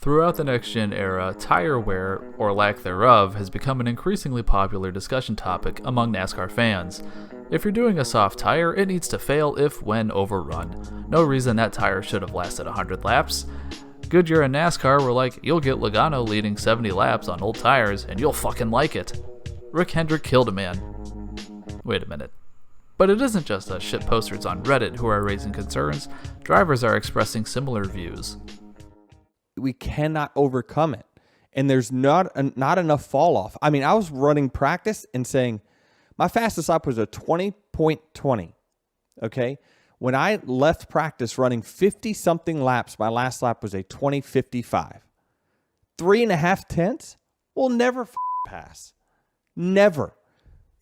Throughout the next-gen era, tire wear, or lack thereof, has become an increasingly popular discussion topic among NASCAR fans. If you're doing a soft tire, it needs to fail if when overrun. No reason that tire should have lasted 100 laps. Goodyear and NASCAR were like, you'll get Logano leading 70 laps on old tires, and you'll fucking like it. Rick Hendrick killed a man. Wait a minute. But it isn't just us shitposters on Reddit who are raising concerns. Drivers are expressing similar views. We cannot overcome it. And there's not enough fall off. I mean, I was running practice and saying, my fastest lap was a 20.20. Okay? When I left practice running 50-something laps, my last lap was a 20.55. 3.5 tenths will never pass. Never.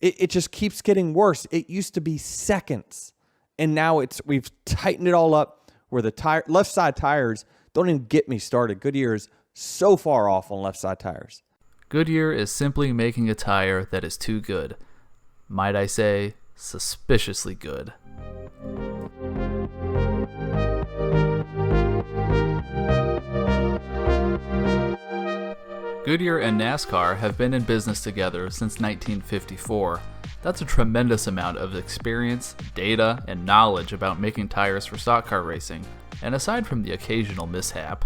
It just keeps getting worse. It used to be seconds. And now we've tightened it all up where the left side tires, don't even get me started. Goodyear is so far off on left side tires. Goodyear is simply making a tire that is too good. Might I say, suspiciously good. Goodyear and NASCAR have been in business together since 1954. That's a tremendous amount of experience, data, and knowledge about making tires for stock car racing, and aside from the occasional mishap.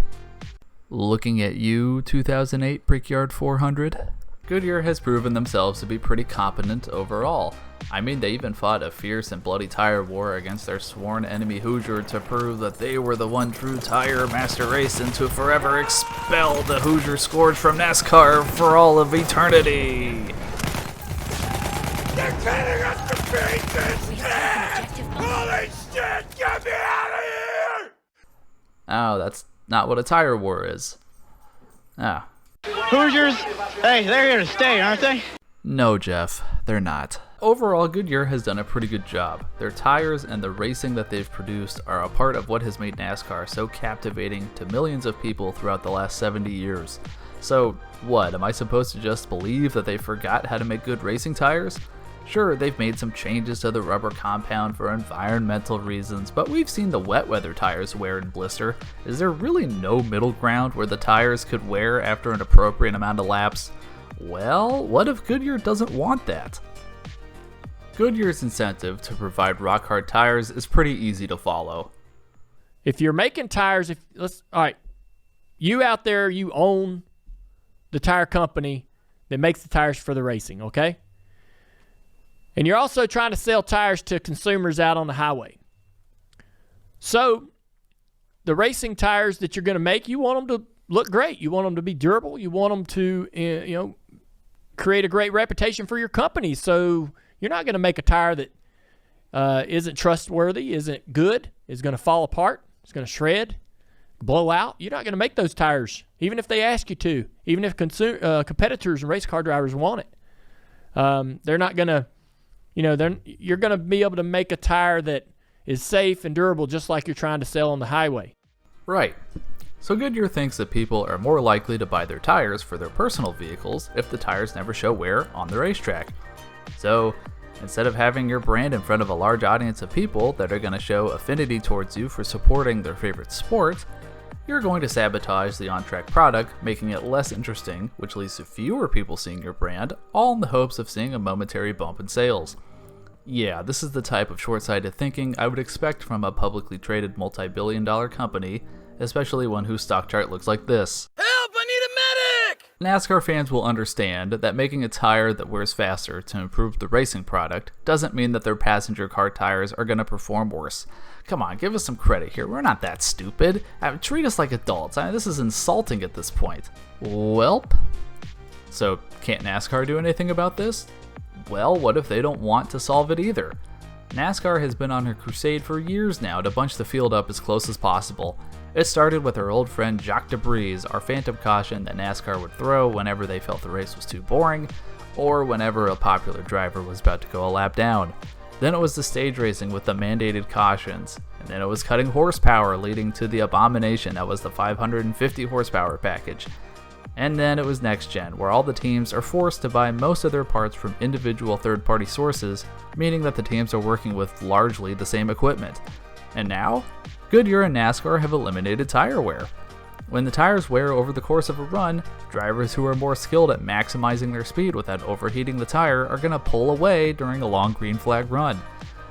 Looking at you, 2008 Brickyard 400? Goodyear has proven themselves to be pretty competent overall. I mean, they even fought a fierce and bloody tire war against their sworn enemy Hoosier to prove that they were the one true tire master race and to forever expel the Hoosier scourge from NASCAR for all of eternity. They're cutting us to pieces! Holy shit, get me out of here! Oh, that's not what a tire war is. Ah. Hoosiers, hey, they're here to stay, aren't they? No, Jeff, they're not. Overall, Goodyear has done a pretty good job. Their tires and the racing that they've produced are a part of what has made NASCAR so captivating to millions of people throughout the last 70 years. So, what, am I supposed to just believe that they forgot how to make good racing tires? Sure, they've made some changes to the rubber compound for environmental reasons, but we've seen the wet weather tires wear and blister. Is there really no middle ground where the tires could wear after an appropriate amount of laps? Well, what if Goodyear doesn't want that? Goodyear's incentive to provide rock-hard tires is pretty easy to follow. If you're making tires, all right, you out there, you own the tire company that makes the tires for the racing, okay? And you're also trying to sell tires to consumers out on the highway. So the racing tires that you're going to make, you want them to look great. You want them to be durable. You want them to, create a great reputation for your company. So you're not going to make a tire that isn't trustworthy, isn't good, is going to fall apart, it's going to shred, blow out. You're not going to make those tires, even if they ask you to, even if competitors and race car drivers want it. They're not going to, you're going to be able to make a tire that is safe and durable just like you're trying to sell on the highway. Right. So Goodyear thinks that people are more likely to buy their tires for their personal vehicles if the tires never show wear on the racetrack. So, instead of having your brand in front of a large audience of people that are going to show affinity towards you for supporting their favorite sport, you're going to sabotage the on-track product, making it less interesting, which leads to fewer people seeing your brand, all in the hopes of seeing a momentary bump in sales. Yeah, this is the type of short-sighted thinking I would expect from a publicly traded multi-billion-dollar company, especially one whose stock chart looks like this. Help! I need a medic! NASCAR fans will understand that making a tire that wears faster to improve the racing product doesn't mean that their passenger car tires are going to perform worse. Come on, give us some credit here. We're not that stupid. Treat us like adults. This is insulting at this point. Welp. So, can't NASCAR do anything about this? Well, what if they don't want to solve it either? NASCAR has been on her crusade for years now to bunch the field up as close as possible. It started with our old friend Jacques Debris, our phantom caution that NASCAR would throw whenever they felt the race was too boring, or whenever a popular driver was about to go a lap down. Then it was the stage racing with the mandated cautions, and then it was cutting horsepower leading to the abomination that was the 550 horsepower package. And then it was next gen, where all the teams are forced to buy most of their parts from individual third-party sources, meaning that the teams are working with largely the same equipment. And now, Goodyear and NASCAR have eliminated tire wear. When the tires wear over the course of a run, drivers who are more skilled at maximizing their speed without overheating the tire are going to pull away during a long green flag run.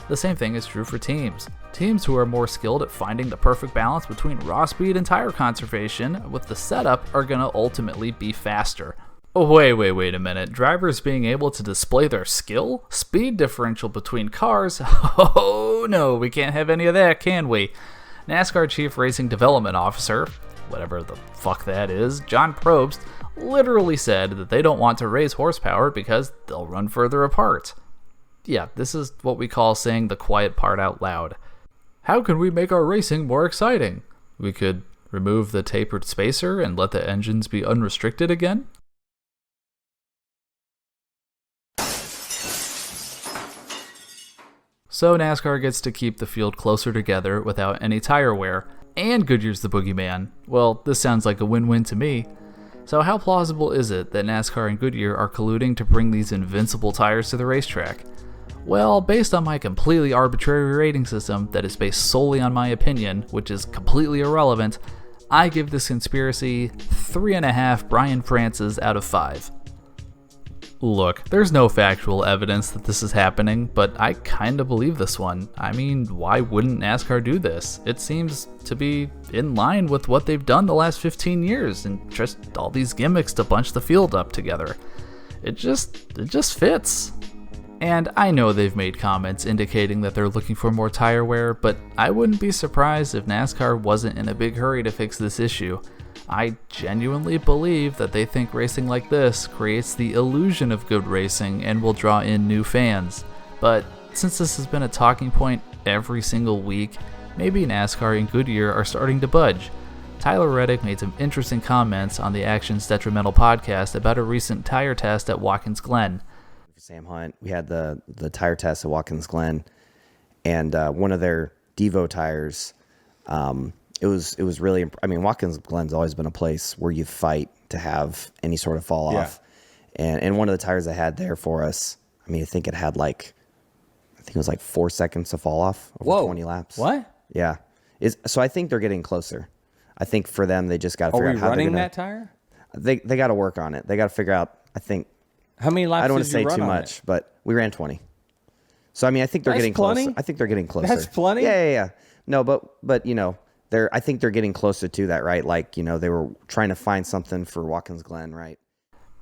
The same thing is true for teams. Teams who are more skilled at finding the perfect balance between raw speed and tire conservation with the setup are going to ultimately be faster. Oh, wait a minute. Drivers being able to display their skill? Speed differential between cars? Oh no, we can't have any of that, can we? NASCAR Chief Racing Development Officer, whatever the fuck that is, John Probst, literally said that they don't want to raise horsepower because they'll run further apart. Yeah, this is what we call saying the quiet part out loud. How can we make our racing more exciting? We could remove the tapered spacer and let the engines be unrestricted again? So NASCAR gets to keep the field closer together without any tire wear, and Goodyear's the boogeyman. Well, this sounds like a win-win to me. So how plausible is it that NASCAR and Goodyear are colluding to bring these invincible tires to the racetrack? Well, based on my completely arbitrary rating system that is based solely on my opinion, which is completely irrelevant, I give this conspiracy 3.5 Brian Frances out of 5. Look, there's no factual evidence that this is happening, but I kinda believe this one. I mean, why wouldn't NASCAR do this? It seems to be in line with what they've done the last 15 years, and just all these gimmicks to bunch the field up together. It just fits. And I know they've made comments indicating that they're looking for more tire wear, but I wouldn't be surprised if NASCAR wasn't in a big hurry to fix this issue. I genuinely believe that they think racing like this creates the illusion of good racing and will draw in new fans. But since this has been a talking point every single week, maybe NASCAR and Goodyear are starting to budge. Tyler Reddick made some interesting comments on the Actions Detrimental podcast about a recent tire test at Watkins Glen. Sam Hunt, we had the tire test at Watkins Glen, and one of their Devo tires, it was really, I mean, Watkins Glen's always been a place where you fight to have any sort of fall off. And one of the tires I had there for us, I mean, I think it was like 4 seconds to fall off over 20 laps. What? Yeah. So I think they're getting closer. I think for them, they just got to figure out how they're running that tire? They got to work on it. They got to figure out, I think. How many laps I don't want did to you say run too on much, it? but we ran 20. So, I mean, I think they're That's getting plenty? closer. I think they're getting closer. That's plenty? Yeah. No, but you know, I think they're getting closer to that, right? Like, you know, they were trying to find something for Watkins Glen, right?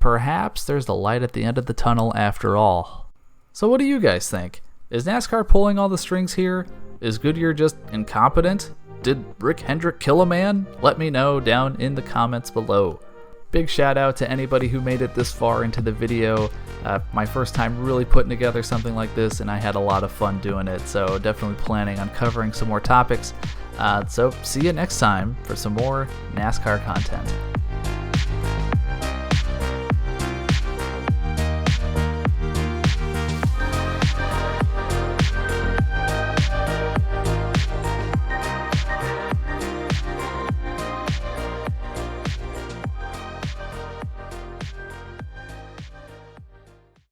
Perhaps there's the light at the end of the tunnel after all. So what do you guys think? Is NASCAR pulling all the strings here? Is Goodyear just incompetent? Did Rick Hendrick kill a man? Let me know down in the comments below. Big shout out to anybody who made it this far into the video. My first time really putting together something like this, and I had a lot of fun doing it, so definitely planning on covering some more topics. So see you next time for some more NASCAR content.